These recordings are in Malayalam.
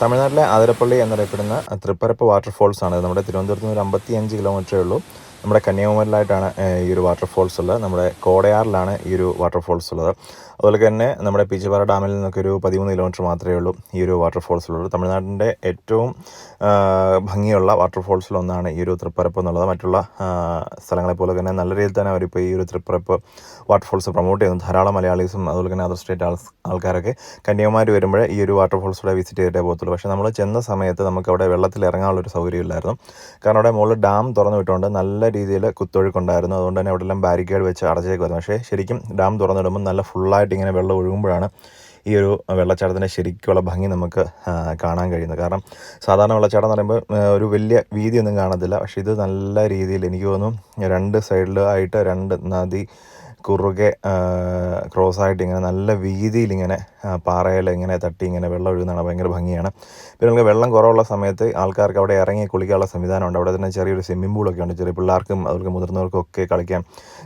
തമിഴ്നാട്ടിലെ ആതിരപ്പള്ളി എന്നറിയപ്പെടുന്ന തൃപ്പരപ്പ് വാട്ടർഫോൾസ് ആണ്. നമ്മുടെ തിരുവനന്തപുരത്ത് നിന്ന് ഒരു 55 കിലോമീറ്ററേ ഉള്ളൂ. നമ്മുടെ കന്യാകുമാരിയിലായിട്ടാണ് ഈ ഒരു വാട്ടർഫോൾസ് ഉള്ളത്. നമ്മുടെ കോടയാറിലാണ് ഈ ഒരു വാട്ടർഫോൾസ് ഉള്ളത്. അതുപോലെ തന്നെ നമ്മുടെ പീച്ചിപ്പാറ ഡാമിൽ നിന്നൊക്കെ ഒരു 13 കിലോമീറ്റർ മാത്രമേ ഉള്ളൂ ഈ ഒരു വാട്ടർഫോൾസ് ഉള്ളത്. തമിഴ്നാടിൻ്റെ ഏറ്റവും ഭംഗിയുള്ള വാട്ടർഫോൾസിലൊന്നാണ് ഈ ഒരു തൃപ്പരപ്പ് എന്നുള്ളത്. മറ്റുള്ള സ്ഥലങ്ങളെ പോലെ തന്നെ നല്ല രീതിയിൽ തന്നെ അവരിപ്പോൾ ഈ ഒരു തൃപ്പരപ്പ് വാട്ടർഫോൾസ് പ്രൊമോട്ട് ചെയ്യുന്നു. ധാരാളം മലയാളീസും അതുപോലെ തന്നെ അതർ സ്റ്റേറ്റ് ആൾക്കാരൊക്കെ കന്യാകുമാരി വരുമ്പോൾ ഈ ഒരു വാട്ടർഫോൾസിലൂടെ വിസിറ്റ് ചെയ്തിട്ടേ പോകത്തുള്ളൂ. പക്ഷേ നമ്മൾ ചെന്ന സമയത്ത് നമുക്ക് അവിടെ വെള്ളത്തിൽ ഇറങ്ങാനുള്ളൊരു സൗകര്യമില്ലായിരുന്നു. കാരണം അവിടെ മുകളിൽ ഡാം തുറന്നു വിട്ടുകൊണ്ട് നല്ല രീതിയിൽ കുത്തൊഴുക്കുണ്ടായിരുന്നു. അതുകൊണ്ട് തന്നെ അവിടെ എല്ലാം ബാരിക്കേഡ് വെച്ച് അടച്ചേക്കുമായിരുന്നു. പക്ഷേ ശരിക്കും ഡാം തുറന്നിടുമ്പോൾ നല്ല ഫുള്ളായിട്ട് ഇങ്ങനെ വെള്ളം ഒഴുകുമ്പോഴാണ് ഈ ഒരു വെള്ളച്ചാട്ടത്തിൻ്റെ ശരിക്കുള്ള ഭംഗി നമുക്ക് കാണാൻ കഴിയുന്നത്. കാരണം സാധാരണ വെള്ളച്ചാട്ടം എന്ന് പറയുമ്പോൾ ഒരു വലിയ വീതിയൊന്നും കാണത്തില്ല. പക്ഷേ ഇത് നല്ല രീതിയിൽ എനിക്ക് തോന്നുന്നു 2 സൈഡിലായിട്ട് 2 നദി കുറുകെ ക്രോസായിട്ട് ഇങ്ങനെ നല്ല വീതിയിൽ ഇങ്ങനെ പാറയിൽ ഇങ്ങനെ തട്ടി ഇങ്ങനെ വെള്ളം ഒഴുകുന്നതാണ്. ഭയങ്കര ഭംഗിയാണ്. പിന്നെ നമുക്ക് വെള്ളം കുറവുള്ള സമയത്ത് ആൾക്കാർക്ക് അവിടെ ഇറങ്ങി കുളിക്കാനുള്ള സംവിധാനമുണ്ട്. അവിടെ തന്നെ ചെറിയൊരു സ്വിമ്മിംഗ് പൂളൊക്കെ ഉണ്ട്. ചെറിയ പിള്ളേർക്കും അതുപോലെ മുതിർന്നവർക്കും ഒക്കെ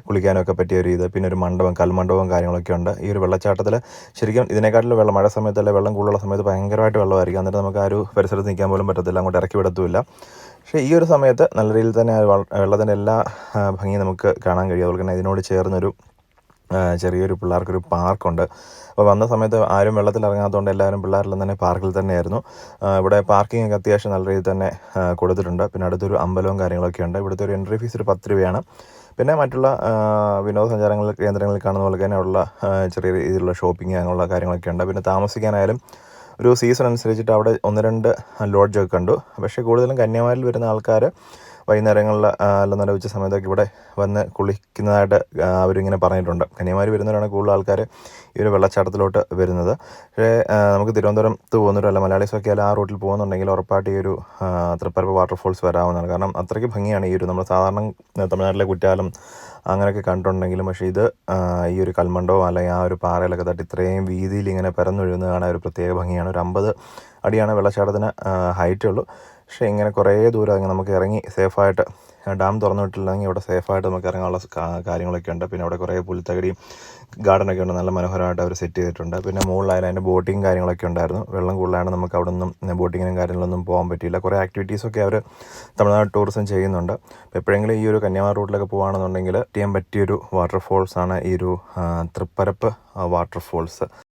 കുളിക്കാനൊക്കെ പറ്റിയ ഒരു ഇത്. പിന്നെ ഒരു മണ്ഡപം, കൽമണ്ഡപവും കാര്യങ്ങളൊക്കെ ഉണ്ട്. ഈ ഒരു വെള്ളച്ചാട്ടത്തിൽ ശരിക്കും ഇതിനെക്കാട്ടിലും വെള്ളം മഴ സമയത്തല്ല വെള്ളം കൂടുതലുള്ള സമയത്ത് ഭയങ്കരമായിട്ട് വെള്ളമായിരിക്കും. എന്നിട്ട് നമുക്ക് ആ ഒരു പരിസരത്ത് നിൽക്കാൻ പോലും പറ്റത്തില്ല, അങ്ങോട്ട് ഇറക്കി വിടത്തുമില്ല. പക്ഷേ ഈ ഒരു സമയത്ത് നല്ല രീതിയിൽ തന്നെ വെള്ളത്തിൻ്റെ എല്ലാ ഭംഗിയും നമുക്ക് കാണാൻ കഴിയും. അതുപോലെ തന്നെ ഇതിനോട് ചേർന്നൊരു ചെറിയൊരു പിള്ളേർക്കൊരു പാർക്കുണ്ട്. അപ്പോൾ വന്ന സമയത്ത് ആരും വെള്ളത്തിൽ ഇറങ്ങാത്തതുകൊണ്ട് എല്ലാവരും പിള്ളേരെല്ലാം തന്നെ പാർക്കിൽ തന്നെയായിരുന്നു. ഇവിടെ പാർക്കിംഗ് ഒക്കെ അത്യാവശ്യം നല്ല രീതിയിൽ തന്നെ കൊടുത്തിട്ടുണ്ട്. പിന്നെ അടുത്തൊരു അമ്പലവും കാര്യങ്ങളൊക്കെ ഉണ്ട്. ഇവിടുത്തെ ഒരു എൻട്രി ഫീസ് ഒരു 10 രൂപയാണ്. പിന്നെ മറ്റുള്ള വിനോദസഞ്ചാര കേന്ദ്രങ്ങളിൽ കാണുന്ന പോലെ തന്നെ ഉള്ള ചെറിയ രീതിയിലുള്ള ഷോപ്പിംഗ് അങ്ങനെയുള്ള കാര്യങ്ങളൊക്കെ ഉണ്ട്. പിന്നെ താമസിക്കാനായാലും ഒരു സീസൺ അനുസരിച്ചിട്ട് അവിടെ 1-2 ലോഡ്ജൊക്കെ കണ്ടു. പക്ഷേ കൂടുതലും കന്യാകുമാരിയിൽ വരുന്ന ആൾക്കാർ വൈകുന്നേരങ്ങളിൽ അല്ലെന്നുണ്ടെങ്കിൽ ഉച്ച സമയത്തൊക്കെ ഇവിടെ വന്ന് കുളിക്കുന്നതായിട്ട് അവരിങ്ങനെ പറഞ്ഞിട്ടുണ്ട്. കന്യാകുമാരി വരുന്നവരാണ് കൂടുതൽ ആൾക്കാർ ഈ ഒരു വെള്ളച്ചാട്ടത്തിലോട്ട് വരുന്നത്. പക്ഷേ നമുക്ക് തിരുവനന്തപുരത്ത് പോകുന്നവരോ അല്ല മലയാളീസൊക്കെ അല്ല ആ റൂട്ടിൽ പോകുന്നുണ്ടെങ്കിൽ ഉറപ്പായിട്ട് ഈ ഒരു തൃപ്പരപ്പ് വാട്ടർഫോൾസ് വരാവുന്നതാണ്. കാരണം അത്രയ്ക്ക് ഭംഗിയാണ് ഈ ഒരു നമ്മൾ സാധാരണ തമിഴ്നാട്ടിലെ കുറ്റാലം അങ്ങനെയൊക്കെ കണ്ടിട്ടുണ്ടെങ്കിലും പക്ഷേ ഇത് ഈ ഒരു കൽമണ്ഡപം അല്ലെങ്കിൽ ആ ഒരു പാറയിലൊക്കെ തട്ടി ഇത്രയും വീതിയിൽ ഇങ്ങനെ പരന്നൊഴുകുന്നത് കാണാൻ ഒരു പ്രത്യേക ഭംഗിയാണ്. ഒരു 50 അടിയാണ് വെള്ളച്ചാട്ടത്തിന് ഹൈറ്റേ ഉള്ളൂ. പക്ഷേ ഇങ്ങനെ കുറേ ദൂരം നമുക്ക് ഇറങ്ങി സേഫായിട്ട് ഡാം തുറന്നു വിട്ടില്ലെങ്കിൽ ഇവിടെ സേഫായിട്ട് നമുക്ക് ഇറങ്ങാനുള്ള കാര്യങ്ങളൊക്കെ ഉണ്ട്. പിന്നെ അവിടെ കുറേ പുൽത്തകടിയും ഗാർഡനൊക്കെ ഉണ്ട്. നല്ല മനോഹരമായിട്ട് അവർ സെറ്റ് ചെയ്തിട്ടുണ്ട്. പിന്നെ മുകളിലായാലും അതിൻ്റെ ബോട്ടിങ് കാര്യങ്ങളൊക്കെ ഉണ്ടായിരുന്നു. വെള്ളം കൂടുതലാണ്, നമുക്ക് അവിടെ നിന്നും ബോട്ടിങ്ങിനും കാര്യങ്ങളൊന്നും പോകാൻ പറ്റിയില്ല. കുറേ ആക്ടിവിറ്റീസൊക്കെ അവർ തമിഴ്നാട് ടൂറിസം ചെയ്യുന്നുണ്ട്. അപ്പോൾ എപ്പോഴെങ്കിലും ഈ ഒരു കന്യാകുമാരി റൂട്ടിലൊക്കെ പോകുകയാണെന്നുണ്ടെങ്കിൽ ചെയ്യാൻ പറ്റിയൊരു വാട്ടർഫോൾസാണ് ഈ ഒരു തൃപ്പരപ്പ് വാട്ടർഫോൾസ്.